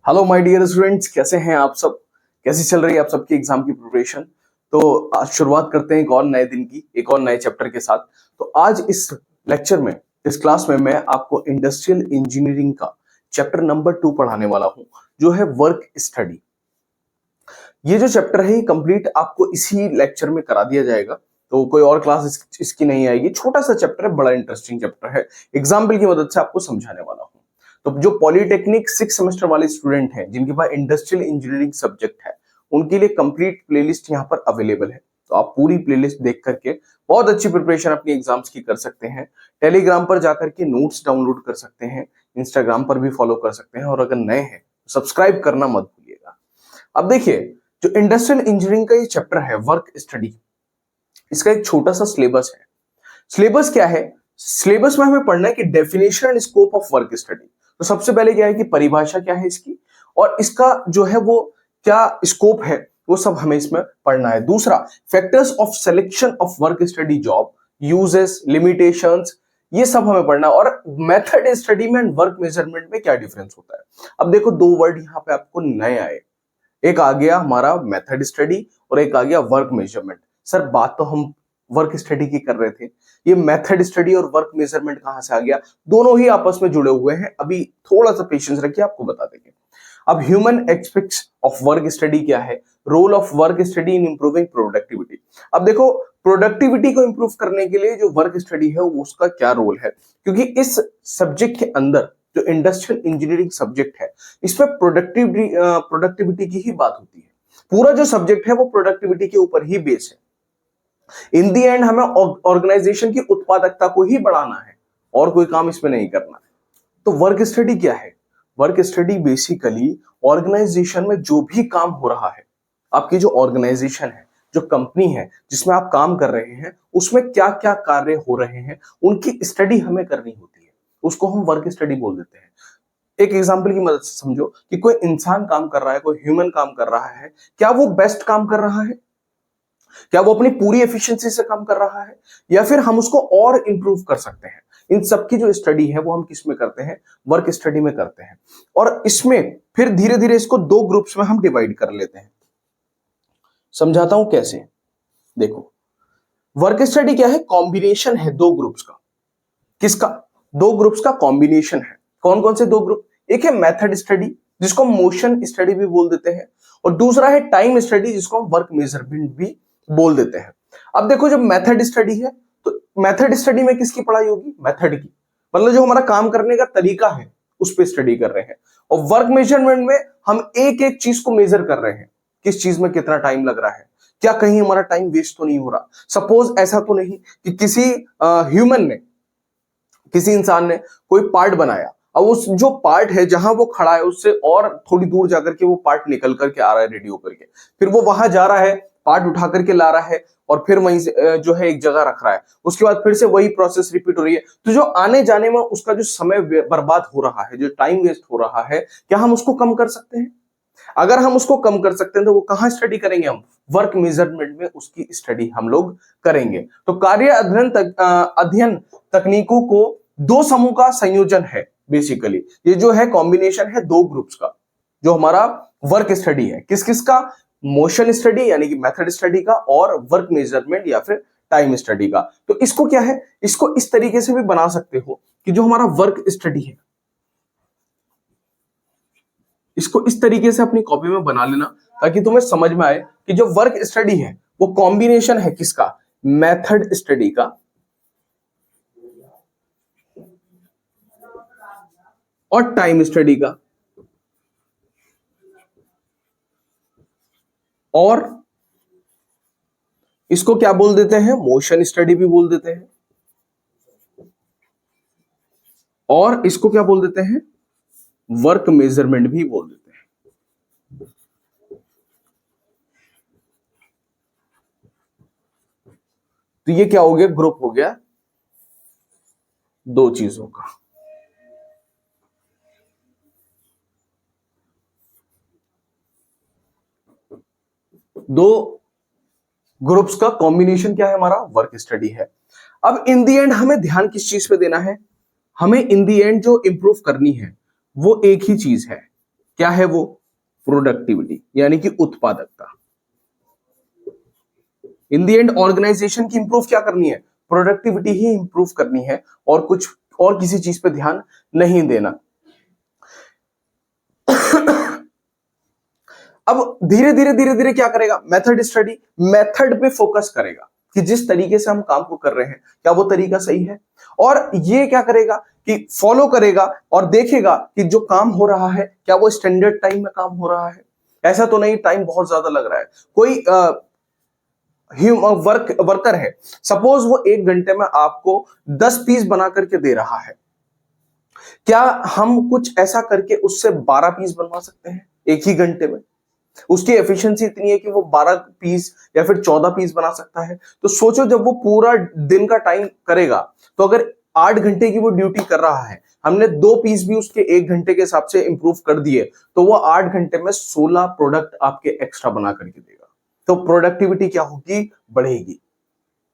Hello my dear students, कैसे हैं आप सब। कैसी चल रही है आप सबकी एग्जाम की प्रिपरेशन। तो आज शुरुआत करते हैं एक और नए दिन की, एक और नए चैप्टर के साथ। तो आज इस लेक्चर में, इस क्लास में मैं आपको इंडस्ट्रियल इंजीनियरिंग का चैप्टर नंबर 2 पढ़ाने वाला हूं, जो है वर्क स्टडी। ये जो चैप्टर है ये कंप्लीट आपको इसी लेक्चर में करा दिया जाएगा, तो कोई और क्लास इसकी नहीं आएगी। छोटा सा चैप्टर है, बड़ा इंटरेस्टिंग चैप्टर है। एग्जाम्पल की मदद से आपको समझाने वाला हूँ। तो जो पॉलिटेक्निक 6 सेमेस्टर वाले स्टूडेंट हैं, जिनके पास इंडस्ट्रियल इंजीनियरिंग सब्जेक्ट है, उनके लिए कंप्लीट प्लेलिस्ट यहाँ पर अवेलेबल है। तो आप पूरी प्लेलिस्ट देख करके बहुत अच्छी प्रिपरेशन अपनी एग्जाम्स की कर सकते हैं। टेलीग्राम पर जाकर के नोट्स डाउनलोड कर सकते हैं, इंस्टाग्राम पर भी फॉलो कर सकते हैं, और अगर नए हैं तो सब्सक्राइब करना मत भूलिएगा। अब देखिए, जो इंडस्ट्रियल इंजीनियरिंग का ये चैप्टर है वर्क स्टडी, इसका एक छोटा सा सिलेबस है। सिलेबस क्या है? सिलेबस में हमें पढ़ना है कि definition and scope of work study. तो सबसे पहले क्या है कि परिभाषा क्या है इसकी, और इसका जो है वो क्या स्कोप है, वो सब हमें इसमें पढ़ना है। दूसरा, factors of selection of work study job, uses, limitations, ये सब हमें पढ़ना है। और मेथड स्टडी में एंड वर्क मेजरमेंट में क्या डिफरेंस होता है। अब देखो, दो वर्ड यहाँ पे आपको नए आए। एक आ गया हमारा मेथड स्टडी और एक आ गया वर्क मेजरमेंट। सर, बात तो हम वर्क स्टडी की कर रहे थे, ये मेथड स्टडी और वर्क मेजरमेंट कहां से आ गया? दोनों ही आपस में जुड़े हुए हैं। अभी थोड़ा सा पेशेंस रखिए, आपको बता देंगे। अब human aspects of work study क्या है? Role of work study in improving productivity. अब देखो, प्रोडक्टिविटी को इंप्रूव करने के लिए जो वर्क स्टडी है वो उसका क्या रोल है, क्योंकि इस सब्जेक्ट के अंदर जो इंडस्ट्रियल इंजीनियरिंग सब्जेक्ट है, इसमें प्रोडक्टिविटी की ही बात होती है। पूरा जो सब्जेक्ट है वो प्रोडक्टिविटी के ऊपर ही बेस है। इन दी एंड हमें ऑर्गेनाइजेशन की उत्पादकता को ही बढ़ाना है, और कोई काम इसमें नहीं करना है। तो वर्क स्टडी क्या है? वर्क स्टडी बेसिकली ऑर्गेनाइजेशन में जो भी काम हो रहा है, आपकी जो ऑर्गेनाइजेशन है, जो कंपनी है जिसमें आप काम कर रहे हैं, उसमें क्या क्या कार्य हो रहे हैं, उनकी स्टडी हमें करनी होती है। उसको हम वर्क स्टडी बोल देते हैं। एक एग्जाम्पल की मदद से समझो कि कोई इंसान काम कर रहा है, कोई ह्यूमन काम कर रहा है, क्या वो बेस्ट काम कर रहा है? क्या वो अपनी पूरी एफिशिएंसी से काम कर रहा है, या फिर हम उसको और इंप्रूव कर सकते हैं? इन सब की जो स्टडी है वो हम किस में करते हैं? वर्क स्टडी में करते हैं। और इसमें फिर धीरे धीरे इसको दो ग्रुप्स में हम डिवाइड कर लेते हैं। समझाता हूं कैसे। देखो, वर्क स्टडी क्या है? कॉम्बिनेशन है दो ग्रुप्स का। किसका? दो ग्रुप्स का कॉम्बिनेशन है। कौन कौन से दो ग्रुप? एक है मेथड स्टडी, जिसको मोशन स्टडी भी बोल देते हैं, और दूसरा है टाइम स्टडी, जिसको हम वर्क मेजरमेंट भी बोल देते हैं। अब देखो, जब मेथड स्टडी है तो मेथड स्टडी में किसकी पढ़ाई होगी? मेथड की, मतलब जो हमारा काम करने का तरीका है उस पर स्टडी कर रहे हैं। और वर्क मेजरमेंट में हम एक एक चीज को मेजर कर रहे हैं, किस चीज में कितना टाइम लग रहा है, क्या कहीं हमारा टाइम वेस्ट तो नहीं हो रहा। सपोज ऐसा तो नहीं कि किसी ह्यूमन ने, किसी इंसान ने कोई पार्ट बनाया, अब उस जो पार्ट है जहां वो खड़ा है उससे और थोड़ी दूर जाकर के वो पार्ट निकल करके आ रहा है रेडी होकर के, फिर वो वहां जा रहा है, पार्ट उठा करके ला रहा है, और फिर वहीं से जो है एक जगह रख रहा है। उसके बाद फिर से वही प्रोसेस रिपीट हो रही है। तो जो आने जाने में उसका जो समय बर्बाद हो रहा है, जो टाइम वेस्ट हो रहा है, क्या हम उसको कम कर सकते हैं? अगर हम उसको कम कर सकते हैं तो वो कहां स्टडी करेंगे? हम वर्क मेजरमेंट में उसकी स्टडी हम लोग करेंगे। तो कार्य अध्ययन तकनीकों को दो समूह का संयोजन है। बेसिकली ये जो है कॉम्बिनेशन है दो ग्रुप्स का, जो हमारा वर्क स्टडी है। किस किस का? मोशन स्टडी यानी कि मेथड स्टडी का, और वर्क मेजरमेंट या फिर टाइम स्टडी का। तो इसको क्या है, इसको इस तरीके से भी बना सकते हो कि जो हमारा वर्क स्टडी है, इसको इस तरीके से अपनी कॉपी में बना लेना, ताकि तुम्हें समझ में आए कि जो वर्क स्टडी है वो कॉम्बिनेशन है किसका? मेथड स्टडी का और टाइम स्टडी का। और इसको क्या बोल देते हैं? मोशन स्टडी भी बोल देते हैं। और इसको क्या बोल देते हैं? वर्क मेजरमेंट भी बोल देते हैं। तो ये क्या हो गया? ग्रुप हो गया दो चीजों का। दो ग्रुप्स का कॉम्बिनेशन क्या है? हमारा वर्क स्टडी है। अब इन दी एंड हमें ध्यान किस चीज पे देना है? हमें इन दी एंड जो इंप्रूव करनी है वो एक ही चीज है। क्या है वो? प्रोडक्टिविटी, यानी कि उत्पादकता। इन दी एंड ऑर्गेनाइजेशन की इंप्रूव क्या करनी है? प्रोडक्टिविटी ही इंप्रूव करनी है, और कुछ और किसी चीज पे ध्यान नहीं देना। अब धीरे धीरे धीरे धीरे क्या करेगा? मेथड स्टडी, मेथड पे फोकस करेगा कि जिस तरीके से हम काम को कर रहे हैं क्या वो तरीका सही है, और ये क्या करेगा कि फॉलो करेगा और देखेगा कि जो काम हो रहा है क्या वो स्टैंडर्ड टाइम में काम हो रहा है। ऐसा तो नहीं टाइम बहुत ज्यादा लग रहा है, कोई वर्कर है, सपोज वो 1 घंटे में आपको 10 पीस बना करके दे रहा है, क्या हम कुछ ऐसा करके उससे 12 पीस बनवा सकते हैं एक ही घंटे में? उसकी एफिशिएंसी इतनी है कि वो 12 पीस या फिर 14 पीस बना सकता है। तो सोचो जब वो पूरा दिन का टाइम करेगा, तो अगर 8 घंटे की वो ड्यूटी कर रहा है, हमने 2 पीस भी उसके 1 घंटे के हिसाब से इंप्रूव कर दिए, तो वो 8 घंटे में 16 प्रोडक्ट आपके एक्स्ट्रा बना करके देगा। तो प्रोडक्टिविटी क्या होगी? बढ़ेगी,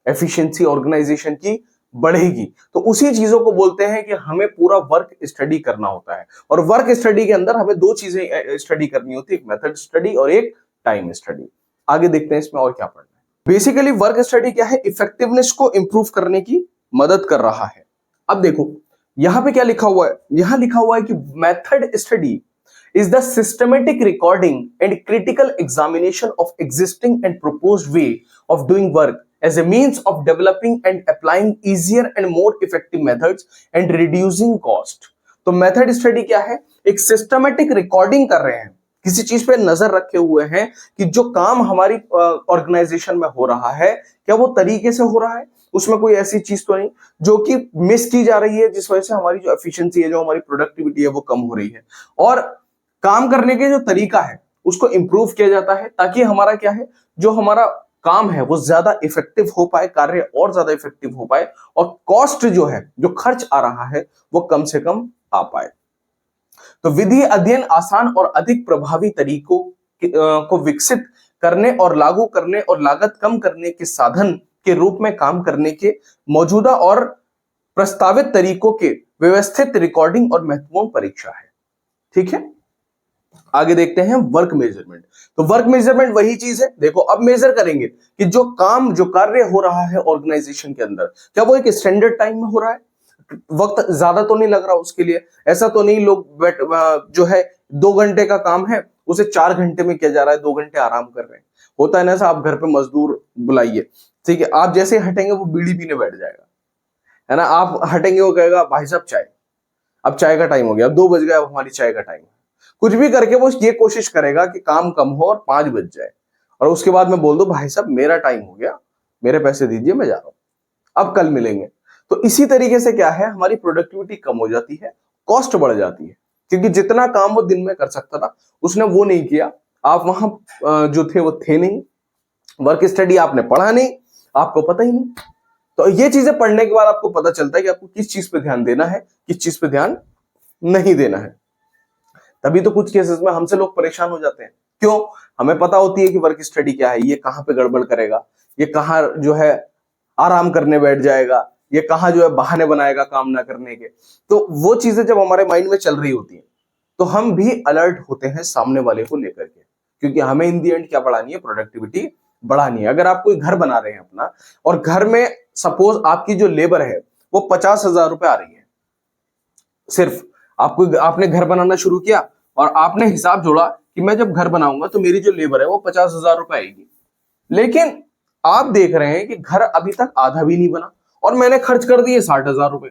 एफिशिएंसी ऑर्गेनाइजेशन की बढ़ेगी। तो उसी चीजों को बोलते हैं कि हमें पूरा वर्क स्टडी करना होता है, और वर्क स्टडी के अंदर हमें 2 चीजें स्टडी करनी होती है, एक मेथड स्टडी और एक टाइम स्टडी। आगे देखते हैं इसमें और क्या पढ़ना है। बेसिकली वर्क स्टडी क्या है? इफेक्टिवनेस को इंप्रूव करने की मदद कर रहा है। अब देखो यहां पे क्या लिखा हुआ है, यहां लिखा हुआ है कि method study is the systematic recording and critical examination of existing and proposed way of doing work as a means of developing and applying easier and more effective methods and reducing cost। तो method study क्या है? एक systematic recording कर रहे हैं, किसी चीज पे नजर रखे हुए हैं कि जो काम हमारी ऑर्गेनाइजेशन में हो रहा है क्या वो तरीके से हो रहा है, उसमें कोई ऐसी चीज तो नहीं जो कि मिस की जा रही है, जिस वजह से हमारी जो एफिशिएंसी है, जो हमारी प्रोडक्टिविटी है वो कम हो रही है, और काम करने के जो तरीका है उसको इंप्रूव किया जाता है, ताकि हमारा क्या है, जो हमारा काम है वो ज्यादा इफेक्टिव हो पाए, कार्य और ज्यादा इफेक्टिव हो पाए, और कॉस्ट जो है, जो खर्च आ रहा है वो कम से कम आ पाए। तो विधि अध्ययन आसान और अधिक प्रभावी तरीकों को विकसित करने और लागू करने और लागत कम करने के साधन के रूप में काम करने के मौजूदा और प्रस्तावित तरीकों के व्यवस्थित रिकॉर्डिंग और महत्वपूर्ण परीक्षा है। ठीक है, आगे देखते हैं वर्क मेजरमेंट। तो वर्क मेजरमेंट वही चीज है, देखो अब मेजर करेंगे कि जो काम, जो कार्य हो रहा है ऑर्गेनाइजेशन के अंदर, क्या वो एक स्टैंडर्ड टाइम में हो रहा है, वक्त ज्यादा तो नहीं लग रहा उसके लिए, ऐसा तो नहीं लोग जो है 2 घंटे का काम है उसे 4 घंटे में किया जा रहा है, 2 घंटे आराम कर रहे हैं। होता है ना, ऐसा आप घर पे मजदूर बुलाइए, ठीक है, आप जैसे हटेंगे वो बीड़ी पीने बैठ जाएगा, है ना, आप हटेंगे वो कहेगा भाई साहब चाय, अब चाय का टाइम हो गया, अब 2 बज गया, अब हमारी चाय का टाइम है। कुछ भी करके वो ये कोशिश करेगा कि काम कम हो और 5 बज जाए, और उसके बाद में बोल दो भाई साहब मेरा टाइम हो गया, मेरे पैसे दीजिए, मैं जा रहा हूं, अब कल मिलेंगे। तो इसी तरीके से क्या है, हमारी प्रोडक्टिविटी कम हो जाती है, कॉस्ट बढ़ जाती है, क्योंकि जितना काम वो दिन में कर सकता था उसने वो नहीं किया, आप वहां जो थे वो थे नहीं, वर्क स्टडी आपने पढ़ा नहीं, आपको पता ही नहीं। तो ये चीजें पढ़ने के बाद आपको पता चलता है कि आपको किस चीज पे ध्यान देना है, किस चीज पे ध्यान नहीं देना है। तभी तो कुछ केसेस में हमसे लोग परेशान हो जाते हैं। क्यों? हमें पता होती है कि वर्क स्टडी क्या है, ये कहां पे गड़बड़ करेगा, ये कहां जो है आराम करने बैठ जाएगा, ये कहां जो है बहाने बनाएगा काम ना करने के। तो वो चीजें जब हमारे माइंड में चल रही होती हैं तो हम भी अलर्ट होते हैं सामने वाले को लेकर के, क्योंकि हमें इन दी एंड क्या बढ़ानी है, प्रोडक्टिविटी बढ़ानी है। अगर आप कोई घर बना रहे हैं अपना, और घर में सपोज आपकी जो लेबर है वो 50,000 रुपए आ रही है, सिर्फ आपने घर बनाना शुरू किया और आपने हिसाब जोड़ा कि मैं जब घर बनाऊंगा तो मेरी जो लेबर है वो 50,000 रुपए आएगी, लेकिन आप देख रहे हैं कि घर अभी तक आधा भी नहीं बना और मैंने खर्च कर दिए 60,000 रुपए।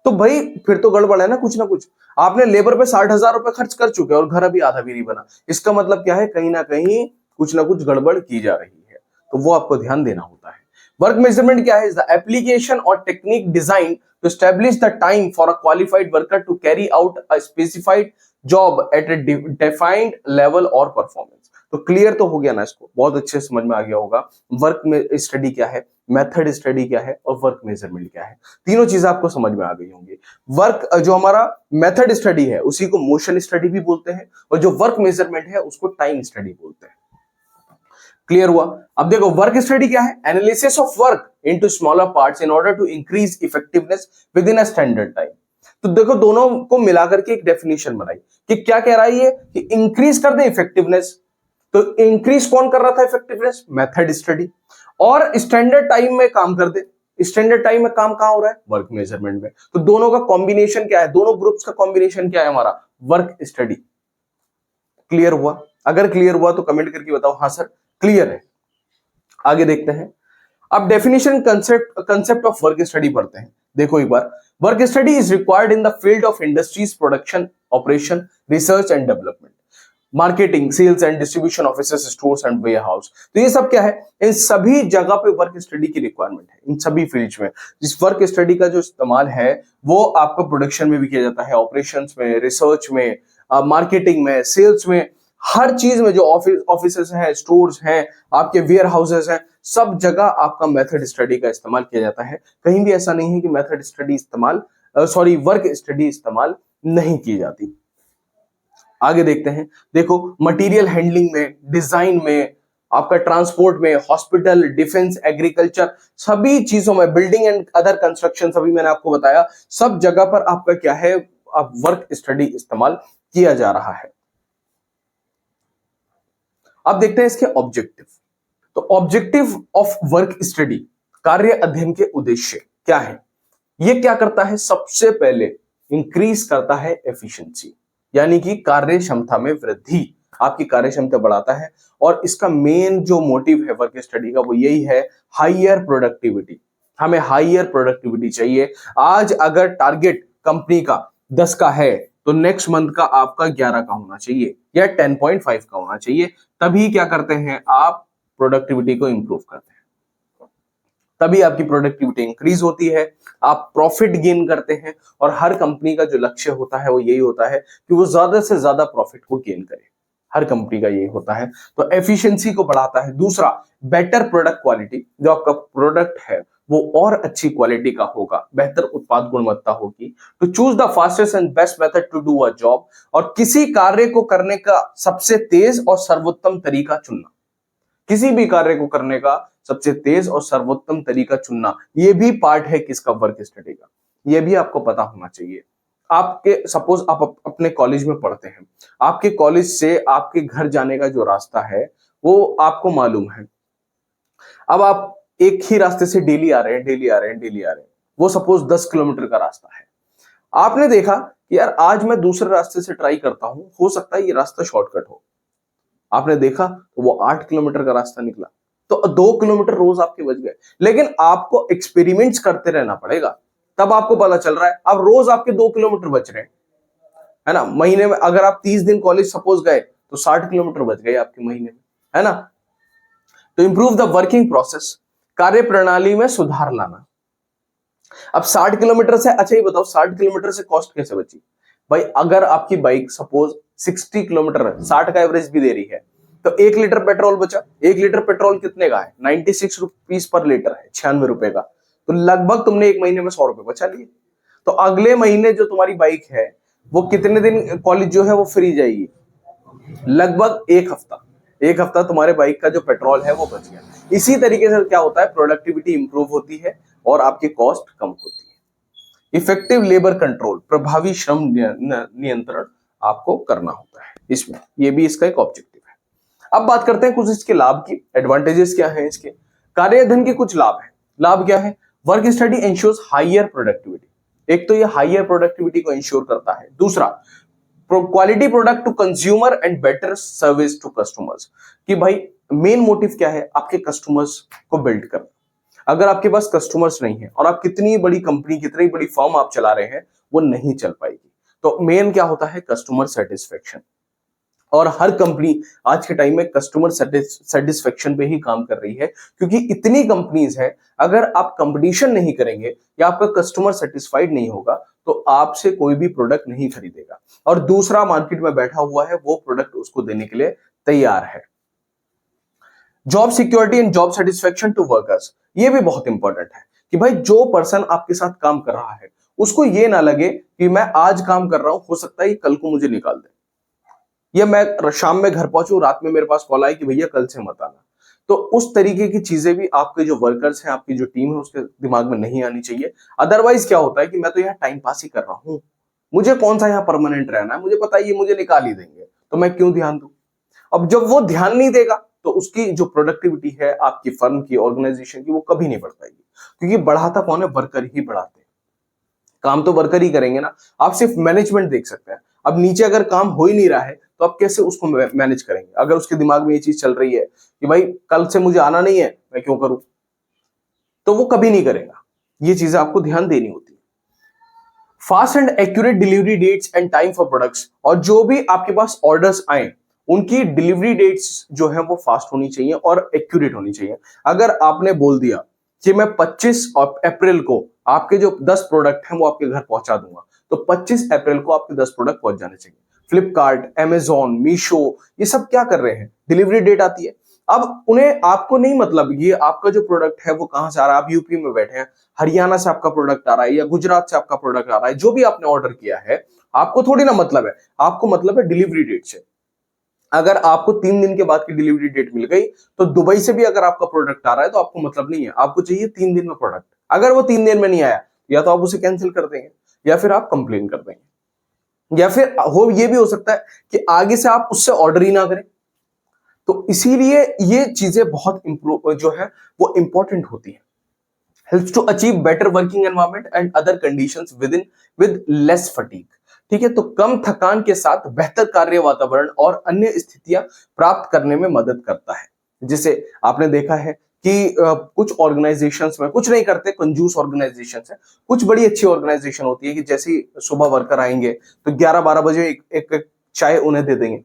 तो भाई फिर तो गड़बड़ है ना, कुछ ना कुछ आपने लेबर पे 60,000 रुपए खर्च कर चुके और घर अभी आधा भी नहीं बना। इसका मतलब क्या है, कहीं ना कहीं कुछ ना कुछ गड़बड़ की जा रही है, तो वो आपको ध्यान देना होता है। वर्क मेजरमेंट क्या है? The application of technique design to establish the time for a qualified worker to carry out a specified job at a defined level of performance. तो क्लियर तो हो गया ना, इसको बहुत अच्छे से समझ में आ गया होगा। वर्क में स्टडी क्या है, मेथड स्टडी क्या है और वर्क मेजरमेंट क्या है, तीनों चीजें आपको समझ में आ गई होंगी। वर्क जो हमारा मेथड स्टडी है उसी को मोशन स्टडी भी बोलते हैं, और जो वर्क मेजरमेंट है उसको टाइम स्टडी बोलते हैं। क्लियर हुआ? अब देखो वर्क स्टडी क्या है, analysis of work into smaller parts in order to increase effectiveness within a standard time. तो देखो दोनों को मिलाकर के एक डेफिनेशन बनाई कि क्या कह रहा है ये कि इंक्रीज कर दे इफेक्टिवनेस। तो इंक्रीज कौन कर रहा था इफेक्टिवनेस? Method study. और स्टैंडर्ड टाइम में काम कर दे। स्टैंडर्ड टाइम में काम कहां हो रहा है? वर्क मेजरमेंट में। तो दोनों का कॉम्बिनेशन क्या है? दोनों ग्रुप्स का कॉम्बिनेशन क्या है हमारा? Work study. क्लियर हुआ? अगर क्लियर हुआ तो कमेंट करके बताओ हाँ सर क्लियर है। आगे देखते हैं। अब definition concept of work study पढ़ते हैं। देखो एक बार, work study is required in the field of industries, production, operation, research and development, marketing, sales and distribution offices, stores and warehouse. तो ये सब क्या है? इन सभी जगह पे वर्क स्टडी की रिक्वायरमेंट है, इन सभी फील्ड्स में। इस वर्क स्टडी का जो इस्तेमाल है वो आपका प्रोडक्शन में भी किया जाता है, ऑपरेशंस में, रिसर्च में, मार्केटिंग में, सेल्स में, हर चीज में। जो ऑफिसेस हैं, स्टोर्स हैं, आपके वेयर हाउसेस हैं, सब जगह आपका मेथड स्टडी का इस्तेमाल किया जाता है। कहीं भी ऐसा नहीं है कि मेथड स्टडी इस्तेमाल वर्क स्टडी इस्तेमाल नहीं की जाती। आगे देखते हैं। देखो मटेरियल हैंडलिंग में, डिजाइन में, आपका ट्रांसपोर्ट में, हॉस्पिटल, डिफेंस, एग्रीकल्चर, सभी चीजों में, बिल्डिंग एंड अदर कंस्ट्रक्शन, सभी मैंने आपको बताया, सब जगह पर आपका क्या है? अब वर्क स्टडी इस्तेमाल किया जा रहा है। अब देखते हैं इसके ऑब्जेक्टिव। तो ऑब्जेक्टिव ऑफ वर्क स्टडी, कार्य अध्ययन के उद्देश्य क्या है? ये क्या करता है? सबसे पहले इंक्रीज करता है एफिशिएंसी, यानी कि कार्य क्षमता में वृद्धि, आपकी कार्य क्षमता बढ़ाता है। और इसका मेन जो मोटिव है वर्क स्टडी का वो यही है, हाइयर प्रोडक्टिविटी। हमें हाइयर प्रोडक्टिविटी चाहिए। आज अगर टारगेट कंपनी का 10 का है तो नेक्स्ट मंथ का आपका 11 का होना चाहिए या 10.5 का होना चाहिए। तभी क्या करते हैं आप? प्रोडक्टिविटी को इंप्रूव करते हैं, तभी आपकी प्रोडक्टिविटी इंक्रीज होती है, आप प्रॉफिट गेन करते हैं। और हर कंपनी का जो लक्ष्य होता है वो यही होता है कि वो ज्यादा से ज्यादा प्रॉफिट को गेन करे। हर कंपनी का यही होता है। तो एफिशिएंसी को बढ़ाता है। दूसरा, बेटर प्रोडक्ट क्वालिटी, जो आपका प्रोडक्ट है वो और अच्छी क्वालिटी का होगा, बेहतर उत्पाद गुणवत्ता होगी। To choose the fastest and best method to do a job, और किसी कार्य को करने का सबसे तेज और सर्वोत्तम तरीका चुनना। किसी भी कार्य को करने का सबसे तेज और सर्वोत्तम तरीका चुनना, यह भी पार्ट है किसका? वर्क स्टडी का। यह भी आपको पता होना चाहिए। आपके सपोज आप अपने कॉलेज में पढ़ते हैं, आपके कॉलेज से आपके घर जाने का जो रास्ता है वो आपको मालूम है। अब आप एक ही रास्ते से डेली आ रहे हैं, डेली आ रहे हैं, डेली आ रहे हैं, वो सपोज 10 किलोमीटर का रास्ता है। आपने देखा कि यार आज मैं दूसरे रास्ते से ट्राई करता हूं, हो सकता है ये रास्ता शॉर्टकट हो। आपने देखा तो वो 8 किलोमीटर का रास्ता निकला, तो 2 किलोमीटर रोज आपके बच गए। लेकिन आपको एक्सपेरिमेंट्स करते रहना पड़ेगा, तब आपको पता चल रहा है। अब रोज आपके 2 किलोमीटर बच रहे हैं, है ना। महीने में अगर आप 30 दिन कॉलेज सपोज गए तो 60 किलोमीटर बच गए आपके महीने में, है ना। तो इंप्रूव द वर्किंग प्रोसेस, कार्य प्रणाली में सुधार लाना। अब 60 किलोमीटर से, अच्छा ये बताओ 60 किलोमीटर से कॉस्ट कैसे बची? भाई अगर आपकी बाइक सपोज 60 किलोमीटर 60 का एवरेज भी दे रही है तो 1 लीटर पेट्रोल बचा। 1 लीटर पेट्रोल कितने का है? 96 रुपीज पर लीटर है, 96 रुपए का। तो लगभग तुमने एक महीने में 100 रुपए बचा लिए। तो अगले महीने जो तुम्हारी बाइक है वो कितने दिन कॉलेज जो है वो फ्री जाएगी? लगभग 1 हफ्ता। 1 हफ्ता तुम्हारे बाइक का जो पेट्रोल है वो बच गया। इसी तरीके से क्या होता है? प्रोडक्टिविटी इंप्रूव होती है और आपकी कॉस्ट कम होती है। इफेक्टिव लेबर कंट्रोल, प्रभावी श्रम नियंत्रण आपको करना होता है इसमें, ये भी इसका एक ऑब्जेक्टिव है। अब बात करते हैं कुछ इसके लाभ की, एडवांटेजेस क्या है इसके। कार्य अध्ययन के कुछ लाभ है। लाभ क्या है? Work study ensures higher productivity. एक तो ये हाइयर प्रोडक्टिविटी को इंश्योर करता है। दूसरा, quality product to consumer and better service to customers, कि भाई मेन मोटिव क्या है? आपके कस्टमर्स को बिल्ड करना। अगर आपके पास कस्टमर्स नहीं है और आप कितनी बड़ी कंपनी, कितनी बड़ी फर्म आप चला रहे हैं, वो नहीं चल पाएगी। तो मेन क्या होता है? Customer satisfaction. और हर कंपनी आज के टाइम में कस्टमर सेटिस्फेक्शन पे ही काम कर रही है, क्योंकि इतनी कंपनीज है। अगर आप कंपटीशन नहीं करेंगे या आपका कस्टमर सेटिस्फाइड नहीं होगा तो आपसे कोई भी प्रोडक्ट नहीं खरीदेगा, और दूसरा मार्केट में बैठा हुआ है वो प्रोडक्ट उसको देने के लिए तैयार है। Job security and job satisfaction to workers, ये भी बहुत इंपॉर्टेंट है कि भाई जो पर्सन आपके साथ काम कर रहा है उसको ये ना लगे कि मैं आज काम कर रहा हूं, हो सकता है कल को मुझे निकाल दे, या मैं शाम में घर पहुंचू, रात में मेरे पास कॉल आए कि भैया कल से मत आना। तो उस तरीके की चीजें भी आपके जो वर्कर्स हैं, आपकी जो टीम है, उसके दिमाग में नहीं आनी चाहिए। अदरवाइज क्या होता है कि मैं तो यहाँ टाइम पास ही कर रहा हूँ, मुझे कौन सा यहाँ परमानेंट रहना है, मुझे पता है ये मुझे निकाल ही देंगे, तो मैं क्यों ध्यान दूं। अब जब वो ध्यान नहीं देगा तो उसकी जो प्रोडक्टिविटी है आपकी फर्म की, ऑर्गेनाइजेशन की, वो कभी नहीं बढ़ पाएगी, क्योंकि बढ़ाता कौन है, वर्कर ही बढ़ाते हैं। काम तो वर्कर ही करेंगे ना। आप सिर्फ मैनेजमेंट देख सकते हैं। अब नीचे अगर काम हो ही नहीं रहा है तो आप कैसे उसको मैनेज करेंगे। अगर उसके दिमाग में ये चीज चल रही है कि भाई कल से मुझे आना नहीं है, मैं क्यों करूं, तो वो कभी नहीं करेगा। ये चीजें आपको ध्यान देनी होती है। Fast and accurate delivery dates and time for products, और जो भी आपके पास ऑर्डर्स आए उनकी डिलीवरी डेट्स जो है वो फास्ट होनी चाहिए और एक्यूरेट होनी चाहिए। अगर आपने बोल दिया कि मैं 25 अप्रैल को आपके जो 10 प्रोडक्ट हैं वो आपके घर पहुंचा दूंगा, तो 25 अप्रैल को आपके 10 प्रोडक्ट पहुंच जाने चाहिए। फ्लिपकार्ट, अमेजॉन, मीशो, ये सब क्या कर रहे हैं, डिलीवरी डेट आती है। अब उन्हें, आपको नहीं मतलब ये आपका जो प्रोडक्ट है वो कहां से आ रहा है। आप यूपी में बैठे हैं, हरियाणा से आपका प्रोडक्ट आ रहा है या गुजरात से आपका प्रोडक्ट आ रहा है, जो भी आपने ऑर्डर किया है आपको थोड़ी ना मतलब है, आपको मतलब है डिलीवरी डेट से। अगर आपको 3 दिन के बाद की डिलीवरी डेट मिल गई तो दुबई से भी अगर आपका प्रोडक्ट आ रहा है तो आपको मतलब नहीं है, आपको चाहिए 3 दिन में प्रोडक्ट। अगर वो 3 दिन में नहीं आया, या तो आप उसे कैंसिल कर देंगे या फिर आप कंप्लेन कर देंगे, या फिर हो ये भी हो सकता है कि आगे से आप उससे ऑर्डर ही ना करें। तो इसीलिए ये चीजें बहुत इंप्रूव जो है वो इंपॉर्टेंट होती है। Helps to achieve better working environment and other conditions with less fatigue. ठीक है, तो कम थकान के साथ बेहतर कार्य वातावरण और अन्य स्थितियां प्राप्त करने में मदद करता है। जैसे आपने देखा है कि कुछ ऑर्गेनाइजेशंस में कुछ नहीं करते, कंजूस ऑर्गेनाइजेशंस है, कुछ बड़ी अच्छी ऑर्गेनाइजेशन होती है कि जैसे ही सुबह वर्कर आएंगे तो 11-12 बजे एक चाय उन्हें दे देंगे,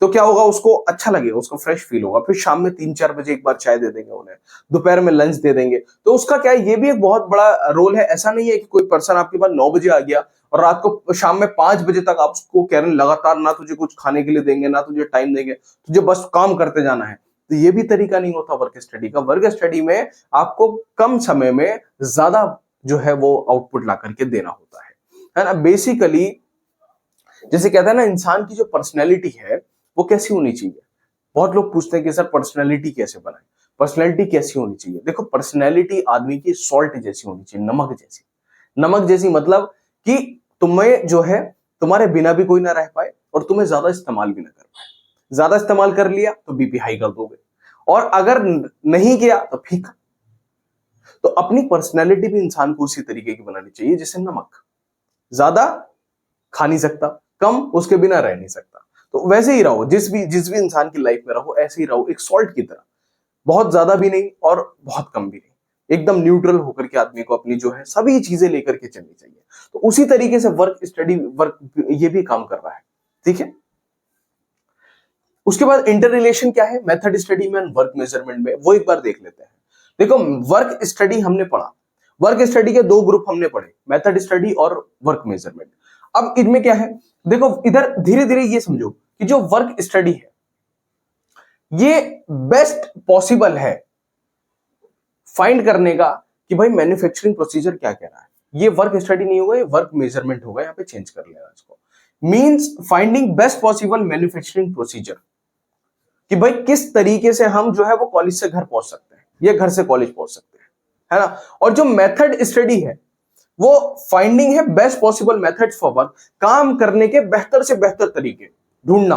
तो क्या होगा, उसको अच्छा लगेगा, उसको फ्रेश फील होगा। फिर शाम में 3-4 बजे एक बार चाय दे देंगे उन्हें, दोपहर में लंच दे देंगे। तो उसका क्या है, ये भी एक बहुत बड़ा रोल है। ऐसा नहीं है कि कोई पर्सन आपके पास 9 बजे आ गया और रात को शाम में 5 बजे तक आप उसको कह रहे हैं लगातार ना तुझे कुछ खाने के लिए देंगे ना तुझे टाइम देंगे, तुझे बस काम करते जाना है। तो ये भी तरीका नहीं होता वर्क स्टडी का। वर्क स्टडी में आपको कम समय में ज्यादा जो है वो आउटपुट ला करके देना होता है ना। बेसिकली जैसे कहते हैं ना, इंसान की जो पर्सनैलिटी है वो कैसी होनी चाहिए। बहुत लोग पूछते हैं कि सर पर्सनैलिटी कैसे बनाए, पर्सनैलिटी कैसी होनी चाहिए। देखो, पर्सनैलिटी आदमी की सॉल्ट जैसी होनी चाहिए, नमक जैसी। नमक जैसी मतलब कि तुम्हें जो है, तुम्हारे बिना भी कोई ना रह पाए और तुम्हें ज्यादा इस्तेमाल भी ना कर पाए। ज्यादा इस्तेमाल कर लिया तो बीपी हाई कर दोगे, और अगर नहीं किया तो फीका। तो अपनी पर्सनैलिटी भी इंसान को उसी तरीके की बनानी चाहिए जैसे नमक, ज्यादा खा नहीं सकता, कम उसके बिना रह नहीं सकता। तो वैसे ही रहो, जिस भी इंसान की लाइफ में रहो ऐसे ही रहो, एक सॉल्ट की तरह, बहुत ज्यादा भी नहीं और बहुत कम भी नहीं, एकदम न्यूट्रल होकर के आदमी को अपनी जो है सभी चीजें लेकर के चलनी चाहिए। तो उसी तरीके से वर्क ये भी काम कर रहा है। ठीक है, उसके बाद इंटर रिलेशन क्या है मेथड स्टडी में, वर्क मेजरमेंट में, वो एक बार देख लेते हैं। देखो, वर्क स्टडी हमने पढ़ा, वर्क स्टडी के 2 ग्रुप हमने पढ़े, मेथड स्टडी और वर्क मेजरमेंट। अब इनमें क्या है, देखो इधर धीरे धीरे ये समझो कि जो वर्क स्टडी है ये बेस्ट पॉसिबल है फाइंड करने का कि भाई मैन्युफैक्चरिंग प्रोसीजर क्या कह रहा है। ये वर्क स्टडी नहीं होगा, ये वर्क मेजरमेंट होगा। यहां पे चेंज कर लेना इसको। Means finding best possible manufacturing procedure, कि भाई किस तरीके से हम जो है वो कॉलेज से घर पहुंच सकते हैं या घर से कॉलेज पहुंच सकते हैं, है ना। और जो मेथड स्टडी है वो फाइंडिंग है best possible methods for work, काम करने के बेहतर से बेहतर तरीके ढूंढना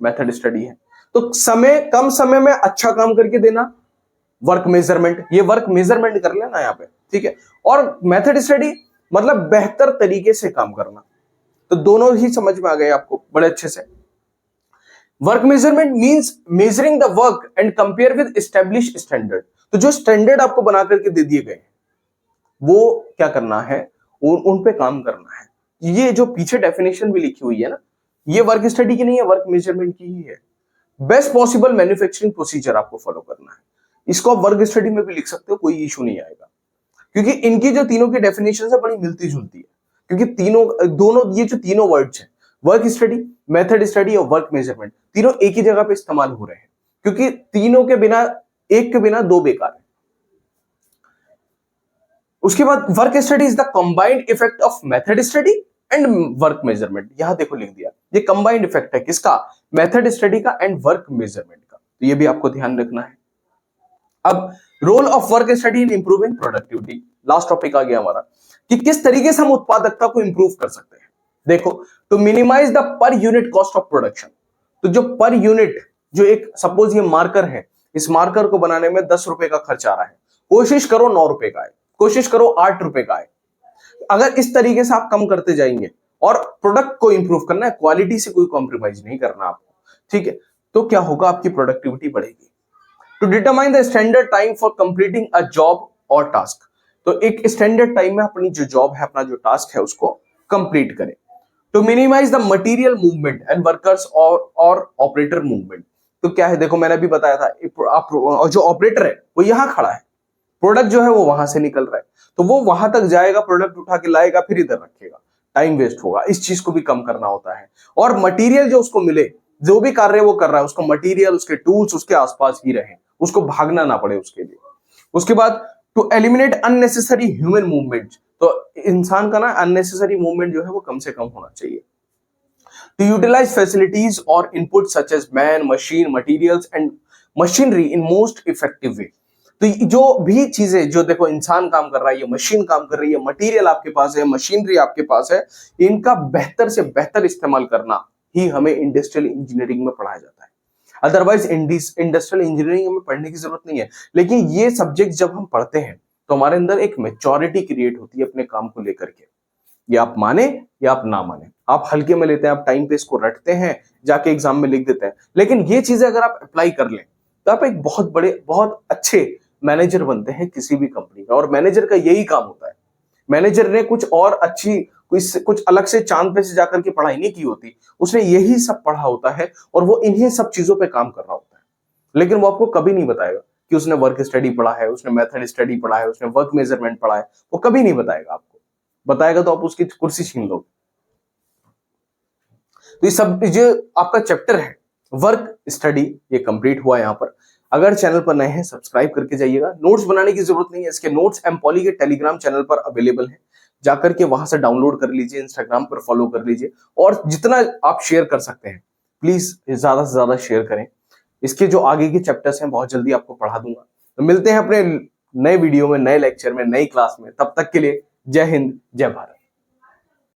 मेथड स्टडी है। तो कम समय में अच्छा काम करके देना, वर्क मेजरमेंट, ये वर्क मेजरमेंट कर लेना यहाँ पे। ठीक है, और मेथड स्टडी मतलब बेहतर तरीके से काम करना। तो दोनों ही समझ में आ गए आपको बड़े अच्छे से। Work measurement means measuring the work and compare with establish standard. तो जो स्टैंडर्ड आपको बना करके दे दिए गए वो क्या करना है, उन पे काम करना है। ये जो पीछे डेफिनेशन भी लिखी हुई है ना, ये वर्क स्टडी की नहीं है, वर्क मेजरमेंट की ही है। बेस्ट पॉसिबल मैन्युफैक्चरिंग प्रोसीजर आपको फॉलो करना है। इसको आप वर्क स्टडी में भी लिख सकते हो, कोई इशू नहीं आएगा, क्योंकि इनकी जो तीनों की डेफिनेशन है बड़ी मिलती जुलती है। क्योंकि दोनों ये जो तीनों वर्ड्स हैं, वर्क स्टडी, मेथड स्टडी और वर्क मेजरमेंट, तीनों एक ही जगह पे इस्तेमाल हो रहे हैं, क्योंकि तीनों के बिना, एक के बिना दो बेकार है। उसके बाद work study is the combined effect of method study and work measurement. यहां देखो लिख दिया, ये कंबाइंड इफेक्ट है किसका, मेथड स्टडी का एंड वर्क मेजरमेंट का। तो ये भी आपको ध्यान रखना है। अब role of work study in improving productivity, last topic आ गया हमारा, कि किस तरीके से हम उत्पादकता को इंप्रूव कर सकते हैं। देखो, to minimise the per unit cost of production, तो जो पर यूनिट, जो एक सपोज ये मार्कर है, इस मार्कर को बनाने में 10 रुपए का खर्च आ रहा है, कोशिश करो 9 रुपए का आए, कोशिश करो 8 रुपए का आए। अगर इस तरीके से आप कम करते जाएंगे, और प्रोडक्ट को इंप्रूव करना है, क्वालिटी से कोई कॉम्प्रोमाइज नहीं करना आपको, ठीक है, तो क्या होगा, आपकी प्रोडक्टिविटी बढ़ेगी। To determine the standard time for completing a job or task, तो एक स्टैंडर्ड टाइम में अपनी जो जॉब है, अपना जो टास्क है, उसको कंप्लीट करें। To minimise the material movement and workers or operator movement, तो क्या है, देखो मैंने अभी बताया था, आप जो ऑपरेटर है वो यहां खड़ा है, प्रोडक्ट जो है वो वहां से निकल रहा है, तो वो वहां तक जाएगा, प्रोडक्ट उठा के लाएगा, फिर इधर रखेगा, टाइम वेस्ट होगा, इस चीज को भी कम करना होता है। और मटेरियल जो उसको मिले, जो भी कार्य वो कर रहा है, उसका मटेरियल, उसके टूल्स उसके आसपास ही रहे, उसको भागना ना पड़े उसके लिए। उसके बाद to eliminate unnecessary human movement, तो इंसान का ना अननेसेसरी मूवमेंट जो है वो कम से कम होना चाहिए। To utilise facilities or input such as man, machine, materials and machinery in most effective way, तो जो भी चीजें, जो देखो इंसान काम कर रहा है, ये मशीन काम कर रही है, मटेरियल आपके पास है, मशीनरी आपके पास है, इनका बेहतर से बेहतर इस्तेमाल करना ही हमें इंडस्ट्रियल इंजीनियरिंग में पढ़ाया जाता है। अदरवाइज इंडस्ट्रियल इंजीनियरिंग में पढ़ने की जरूरत नहीं है। लेकिन ये सब्जेक्ट जब हम पढ़ते हैं तो हमारे अंदर एक मेच्योरिटी क्रिएट होती है अपने काम को लेकर के, या आप माने या आप ना माने, आप हल्के में लेते हैं, आप टाइम पे इसको रटते हैं, जाके एग्जाम में लिख देते हैं, लेकिन ये चीजें अगर आप अप्लाई कर लें तो आप एक बहुत बड़े, बहुत अच्छे मैनेजर बनते हैं किसी भी कंपनी का। और मैनेजर का यही काम होता है, मैनेजर ने कुछ और अच्छी, कुछ अलग से चांद पे से जाकर के पढ़ाई नहीं की होती, उसने यही सब पढ़ा होता है और वो इन्हीं सब चीजों पे काम कर रहा होता है। लेकिन वो आपको कभी नहीं बताएगा कि उसने वर्क स्टडी पढ़ा है, उसने मेथड स्टडी पढ़ा है, उसने वर्क मेजरमेंट पढ़ा है, वो कभी नहीं बताएगा आपको। बताएगा तो आप उसकी कुर्सी छीन लोगे। तो ये सब जो आपका चैप्टर है वर्क स्टडी, ये कंप्लीट हुआ यहाँ पर। अगर चैनल पर नए हैं सब्सक्राइब करके जाइएगा। नोट्स बनाने की जरूरत नहीं है, इसके नोट्स एमपॉली के टेलीग्राम चैनल पर अवेलेबल है, जाकर के वहां से डाउनलोड कर लीजिए, इंस्टाग्राम पर फॉलो कर लीजिए, और जितना आप शेयर कर सकते हैं प्लीज ज्यादा से ज्यादा शेयर करें। इसके जो आगे के चैप्टर्स हैं बहुत जल्दी आपको पढ़ा दूंगा। तो मिलते हैं अपने नए वीडियो में, नए लेक्चर में, नई क्लास में। तब तक के लिए जय हिंद, जय भारत।